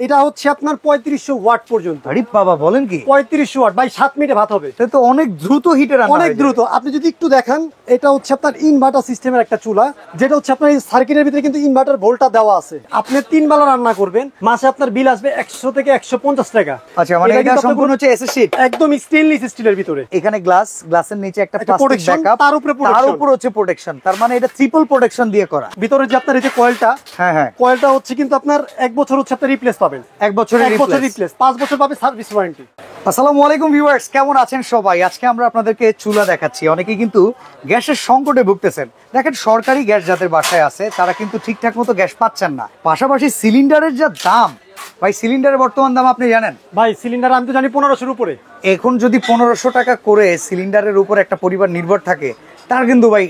এটা হচ্ছে আপনার 3500 ওয়াট পর্যন্ত। আরে বাবা বলেন কি, 3500 ওয়াট ভাই 7 মিনিটে ভাত হবে। এটা তো অনেক দ্রুত হিটে রান্না, অনেক দ্রুত। আপনি যদি একটু দেখেন, এটা হচ্ছে আপনার ইনভার্টার সিস্টেমের একটা চুলা, যেটা হচ্ছে আপনার এই সার্কিটের ভিতরে কিন্তু ইনভার্টার ভোল্টটা দেওয়া আছে। আপনি 3 বেলা রান্না করবেন, মাসে আপনার বিল আসবে 100 থেকে 150 টাকা। আচ্ছা, মানে এটা সম্পূর্ণ হচ্ছে এসএস শীট, একদম স্টেনলেস স্টিলের ভিতরে। এখানে গ্লাসের নিচে একটা প্লাস্টিক ব্যাকআপ, তার উপরে হচ্ছে প্রোটেকশন। তার মানে এটা ট্রিপল প্রোটেকশন দিয়ে করা। ভিতরে যে আপনার এই যে কয়েলটা, হ্যাঁ কয়েলটা হচ্ছে কিন্তু আপনার 1 বছর হচ্ছে আপনি রিপ্লেস পাবেন। 1 বছরের রিপ্লেস, 5 বছর পাবে সার্ভিস ওয়ারেন্টি। আসসালামু আলাইকুম ভিউয়ার্স, কেমন আছেন সবাই? আজকে আমরা আপনাদেরকে চুলা দেখাচ্ছি। অনেকেই কিন্তু গ্যাসের সংকটে ভুগতেছেন। দেখেন, সরকারি গ্যাস যাদের বাসায় আছে তারা কিন্তু ঠিকঠাক মতো গ্যাস পাচ্ছেন না। পাশাপাশি সিলিন্ডারের যা দাম, ভাই সিলিন্ডারের বর্তমান দাম আপনি জানেন? ভাই সিলিন্ডার আমি তো জানি 1500-র উপরে। এখন যদি 1500 টাকা করে সিলিন্ডারের উপর একটা পরিবার নির্ভর থাকে, তার কিন্তু ভাই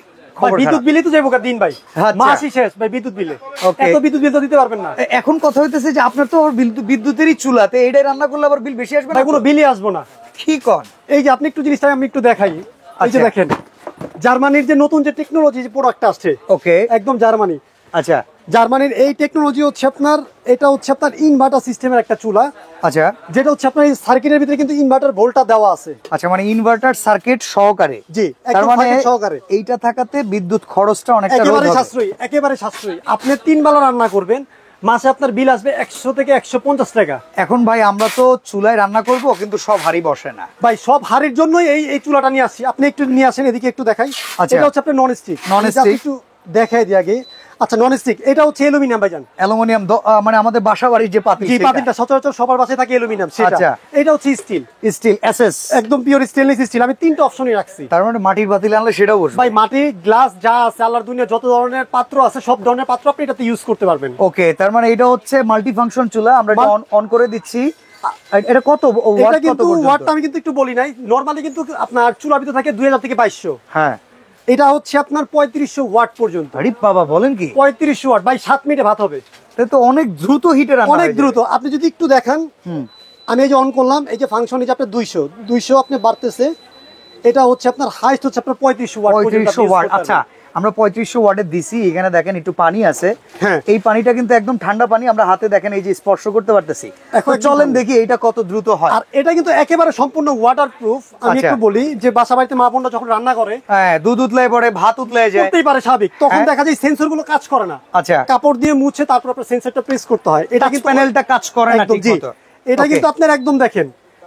বিদ্যুৎ বিলে তো যাবো দিন ভাই, মাসই শেষ ভাই বিদ্যুৎ বিলে। এত বিদ্যুৎ বিল তো দিতে পারবেন না। এখন কথা হইতেছে যে আপনার তো বিদ্যুতেরই চুলাতে এটাই রান্না করলে আবার বিল বেশি আসবে না? কোনো বিলই আসবো না। কি কন? এই যে আপনি একটু জিনিসটা আমি একটু দেখাই। এই যে দেখেন, জার্মানির যে নতুন যে টেকনোলজি যে প্রোডাক্ট আসছে, ওকে, একদম জার্মানি। আচ্ছা, জার্মানির এই টেকনোলজি হচ্ছে আপনার, এটা হচ্ছে আপনার ইনভার্টার সিস্টেমের একটা চুলা। আচ্ছা, যেটা হচ্ছে আপনার এই সার্কিটের ভিতরে কিন্তু ইনভার্টার ভোল্টটা দেওয়া আছে। আচ্ছা, মানে ইনভার্টার সার্কিট সহকারে। জি, তার মানে সহকারে এইটা থাকাতে বিদ্যুৎ খরচটা অনেকটা একেবারে সাশ্রয়ী, একেবারে সাশ্রয়ী। আপনি 3 বেলা রান্না করবেন, মাসে আপনার বিল আসবে 100 থেকে 150 টাকা। এখন ভাই আমরা তো চুলায় রান্না করব, কিন্তু সব হাড়ি বসে না ভাই। সব হাড়ির জন্যই এই চুলাটা নিয়ে আসছি। আপনি একটু নিয়ে আসেন, এদিকে একটু দেখাই। এটা হচ্ছে আপনার নন স্টিক। একটু দেখাই দিই আগে। আচ্ছা, নন স্টিক, এটা হচ্ছে অ্যালুমিনিয়াম ভাইজান। অ্যালুমিনিয়াম, মানে আমাদের বাসা বাড়ির যে পাতিল, জি পাতিলটা সচরাচর সবার বাসায় থাকে অ্যালুমিনিয়াম, সেটা। এটা হচ্ছে স্টিল এসএস, একদম পিওর স্টেনলেস স্টিল। আমি 3টা অপশনই রাখছি। তার মানে মাটির পাতিল আনলে সেটাও বসবে ভাই। মাটি, গ্লাস যা আছে আল্লাহর দুনিয়া যত ধরনের পাত্র আছে, সব ধরনের পাত্র আপনি এটাতে ইউজ করতে পারবেন। ওকে, তার মানে এটা হচ্ছে মাল্টি ফাংশন চুলা। আমরা এটা অন করে দিচ্ছি। এটা কত ওয়াট? কিন্তু ওয়াটটা আমি কিন্তু একটু বলি নাই। নরমালি কিন্তু আপনার চুলার ভিতরে থাকে 2000 থেকে 2200। হ্যাঁ, এটা হচ্ছে আপনার 3500 ওয়াট পর্যন্ত। আরে বাবা বলেন কি, 3500 ওয়াট ভাই 7 মিনিটে ভাত হবে। এটা তো অনেক দ্রুত হিটে রান্না, অনেক দ্রুত। আপনি যদি একটু দেখেন, আমি এই যে অন করলাম, এই যে ফাংশন, এই যে আপনার 200 আপনি বাড়তেছে। এটা হচ্ছে আপনার হাইস্ট হচ্ছে আপনার 3500 ওয়াট। 3500 ওয়াট। আচ্ছা, আমরা 3500 ওয়াটে দিছি। এখানে দেখেন একটু পানি আছে। হ্যাঁ, এই পানিটা কিন্তু একদম ঠান্ডা পানি। আমরা হাতে দেখেন এই যে স্পর্শ করতে পারতেছি। এখন চলেন দেখি এটা কত দ্রুত হয়। আর এটা কিন্তু একেবারে সম্পূর্ণ ওয়াটারপ্রুফ। আমি একটু বলি যে বাসা বাড়িতে মা বোনরা যখন রান্না করে, হ্যাঁ, দুধ উতলায় পড়ে, ভাত উতলায় যায়, করতেই পারে স্বাভাবিক, তখন দেখা যায় সেন্সর গুলো কাজ করে না। আচ্ছা, কাপড় দিয়ে মুছে তারপর আপনার সেন্সরটা প্রেস করতে হয়। এটা কিন্তু প্যানেলটা কাজ করে না ঠিকমতো। এটা কিন্তু আপনার একদম দেখেন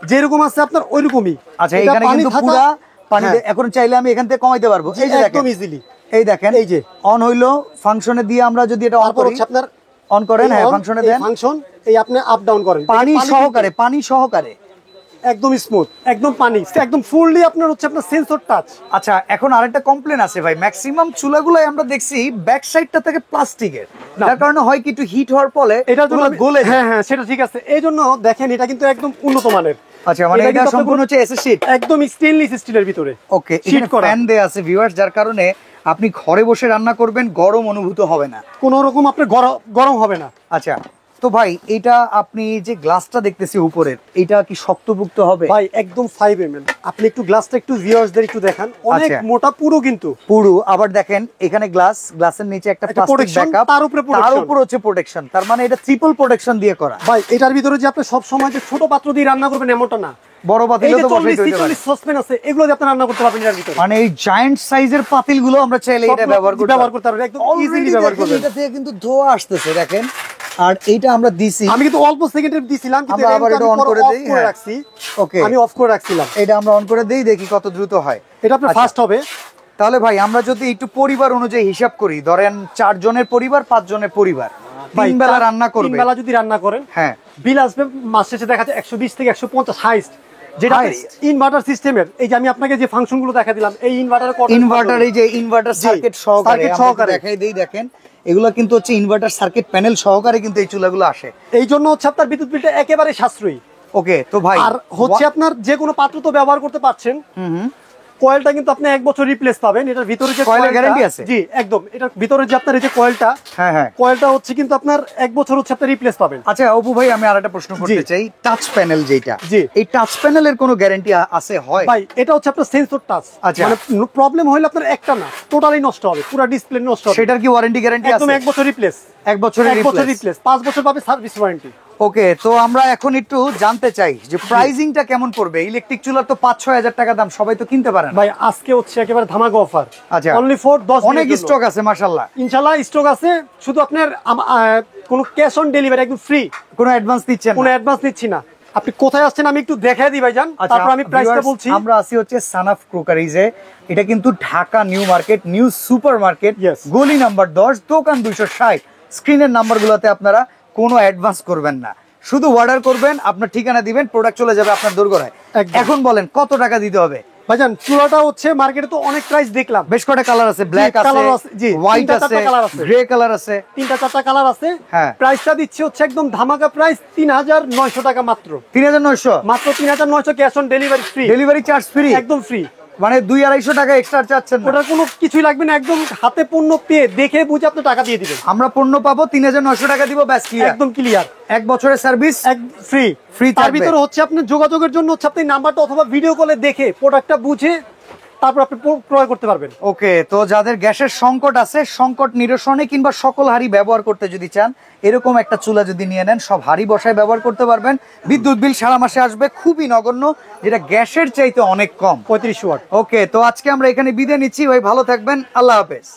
যেরকম আছে আপনার ওইরকমই। আচ্ছা, এখানে কিন্তু পুরো পানি। এখন চাইলে আমি এখান থেকে কমাইতে পারবো। এই যে একদম ইজিলি, এই দেখেন, এই যে অন হইলো ফাংশনে দিয়ে আমরা যদি এটা অন করি, আপনার অন করেন, হ্যাঁ ফাংশনে দেন, ফাংশন এই আপনি আপ ডাউন করেন পানি সহকারে একদম স্মুথ, একদম পানি, একদম ফুললি আপনার হচ্ছে আপনার সেন্সর টাচ। আচ্ছা, এখন আরেকটা কমপ্লেন আছে ভাই, ম্যাক্সিমাম চুলাগুলাই আমরা দেখছি ব্যাক সাইডটা থেকে প্লাস্টিকের। যার কারণে হয় কি, একটু হিট হওয়ার ফলে এটা গলে। হ্যাঁ, সেটা ঠিক আছে। এইজন্য দেখেন এটা কিন্তু একদম উন্নত মানের। আচ্ছা, মানে এটা সম্পূর্ণ হচ্ছে এসএস শীট, একদম স্টেনলেস স্টিলের ভিতরে। ওকে, এখানে ফ্যান দেয়া আছে ভিউয়ার্স, যার কারণে আপনি ঘরে বসে রান্না করবেন, গরম অনুভূত হবে না, কোনো রকম আপনার গরম হবে না। আচ্ছা, তো ভাই এটা আপনি যে গ্লাসটা দেখতেছি উপরের, এটা কি শক্তপোক্ত হবে? ভাই একদম 5 mm। আপনি একটু গ্লাসটা একটু ভিউয়ার্সদের একটু দেখান, অনেক মোটা, পুরো কিন্তু পুরো। আবার দেখেন এখানে গ্লাসের নিচে একটা প্লাস্টিক ব্যাকআপ, তার উপর হচ্ছে প্রোটেকশন। তার মানে এটা ট্রিপল প্রোটেকশন দিয়ে করা। ভাই এটার ভিতরে যে আপনি সব সময় যে ছোট পাত্র দিয়ে রান্না করবেন এমনটা না, বড় পাতিলও তো বসাইতে হইতে পারে। 40 সসপ্যান আছে, এগুলো দিয়ে আপনি রান্না করতে পারবেন এর ভিতরে। মানে এই জায়ান্ট সাইজের পাতিলগুলো আমরা চাইলে এটা ব্যবহার করতে পারবো, একদম ইজিলি ব্যবহার করবেন। এটা থেকে কিন্তু ধোঁয়া আসতেছে দেখেন। আর এইটা আমরা দিছি, আমি কিন্তু অল্প সেকেন্ডে দিছিলাম, কিন্তু আমরা আবার এটা অন করে দেই। হ্যাঁ, ওকে, আমি অফ করে রাখছিলাম। এটা আমরা অন করে দেই, দেখি কত দ্রুত হয়। এটা আপনার ফাস্ট হবে। তাহলে ভাই আমরা যদি একটু পরিবার অনুযায়ী হিসাব করি, ধরেন 4 জনের পরিবার, 5 জনের পরিবার, 3 বেলা রান্না করবে, 3 বেলা যদি রান্না করেন, হ্যাঁ, বিল আসবে মাস শেষে দেখা যায় 120 থেকে 150 হাইস্ট। যেটা ইনভার্টার সিস্টেমের, এই যে আমি আপনাকে যে ফাংশনগুলো দেখা দিলাম, এই এই যে ইনভার্টার সার্কিট সহকারে দেখাই দেই। দেখেন এগুলো কিন্তু হচ্ছে ইনভার্টার সার্কিট প্যানেল সহকারে কিন্তু এই চুলাগুলো আসে। এই জন্য হচ্ছে আপনার বিদ্যুৎ বিলটা একেবারে সাশ্রয়ী। ওকে, তো ভাই আর হচ্ছে আপনার যে কোনো পাত্র তো ব্যবহার করতে পারছেন। কয়েলটা কিন্তু আপনি 1 বছর রিপ্লেস পাবেন। এটার ভিতরে যে কয়েলের গ্যারান্টি আছে। জি একদম, এটার ভিতরে যে আপনার এই যে কয়েলটা, হ্যাঁ, কয়েলটা হচ্ছে কিন্তু আপনার 1 বছর হচ্ছে আপনি রিপ্লেস পাবেন। আচ্ছা অপু ভাই, আমি আরেকটা প্রশ্ন করতে চাই, টাচ প্যানেল যেটা, এই টাচ প্যানেলের কোনো গ্যারান্টি আছে? হয় ভাই, এটা হচ্ছে আপনার সেন্সর টাচ। মানে প্রবলেম হইলে আপনার একটা না, টোটালি নষ্ট হবে, পুরো ডিসপ্লে নষ্ট হবে। সেটার কি ওয়ারেন্টি গ্যারান্টি আছে? একদম 1 বছর রিপ্লেস। 1 বছরের 1 বছর রিপ্লেস। রিপ্লেস, 5 বছর পাবে সার্ভিস ওয়ারেন্টি। ওকে, তো আমরা এখন একটু জানতে চাই যে প্রাইসিংটা কেমন পড়বে। ইলেকট্রিক চুলার তো 5-6 হাজার টাকা দাম, সবাই তো কিনতে পারে না ভাই আজকে হচ্ছে একেবারে ধামাকা অফার। আচ্ছা, অনলি ফর 10 অনেক দিনের জন্য। স্টক আছে মাশাআল্লাহ। ইনশাআল্লাহ স্টক আছে, শুধু আপনার কোনো ক্যাশ অন ডেলিভারি, একদম ফ্রি, কোনো অ্যাডভান্স দিচ্ছেন কোনো না? অ্যাডভান্স নিচ্ছি না। আপনি কোথায় আসছেন আমি একটু দেখাই দিই ভাইজান, তারপর আমি প্রাইসটা viewers, বলছি। আমরা আছি হচ্ছে সানাফ ক্রোকারিজে। এটা কিন্তু Dhaka new market, new super market, Yes. গলি নাম্বার 10, দোকান 260। স্ক্রিনের নাম্বারগুলোতে আপনারা কোনো অ্যাডভান্স করবেন না, শুধু অর্ডার করবেন, আপনার ঠিকানা দিবেন, প্রোডাক্ট চলে যাবে আপনার দোরগোড়ায়। একদম। এখন বলেন কত টাকা দিতে হবে? ভাইজান চুলাটা হচ্ছে মার্কেটে তো অনেক প্রাইস দেখলাম, বেশ কয়টা কালার আছে, ব্ল্যাক আছে, কালার আছে, জি, হোয়াইট 3টা আছে, 4টা কালার আছে, গ্রে কালার আছে, 3টা 4টা কালার আছে। হ্যাঁ। প্রাইসটা দিচ্ছি হচ্ছে একদম ধামাকা প্রাইস, 3900 টাকা মাত্র। 3900, মাত্র 3900, cash on delivery free, delivery charge free, একদম ফ্রি। মানে 200-250 টাকা এক্সট্রা চাচ্ছেন না? ওটার কোনো কিছুই লাগবে না, একদম হাতে পণ্য পেয়ে দেখে বুঝে আপনি টাকা দিয়ে দিবেন। আমরা পণ্য পাবো, 3900 টাকা দিব, ব্যাস ক্লিয়ার, একদম ক্লিয়ার, 1 বছরের সার্ভিস ফ্রি। ফ্রি তার থাকবে। ভিতরে হচ্ছে আপনার যোগাযোগের জন্য হচ্ছে আপনি নাম্বারটা অথবা ভিডিও কলে দেখে প্রোডাক্টটা বুঝে তারপর আপনি ক্রয় করতে পারবেন। ওকে, তো যাদের গ্যাসের সংকট আছে, সংকট নিরসনে কিংবা সকল হাঁড়ি ব্যবহার করতে যদি চান, এরকম একটা চুলা যদি নিয়ে নেন, সব হাঁড়ি বসায় ব্যবহার করতে পারবেন। বিদ্যুৎ বিল সারা মাসে আসবে খুবই নগণ্য, যেটা গ্যাসের চাইতে অনেক কম, 35 ওয়াট। ওকে, তো আজকে আমরা এখানে বিদায় নিচ্ছি ভাই, ভালো থাকবেন, আল্লাহ হাফেজ।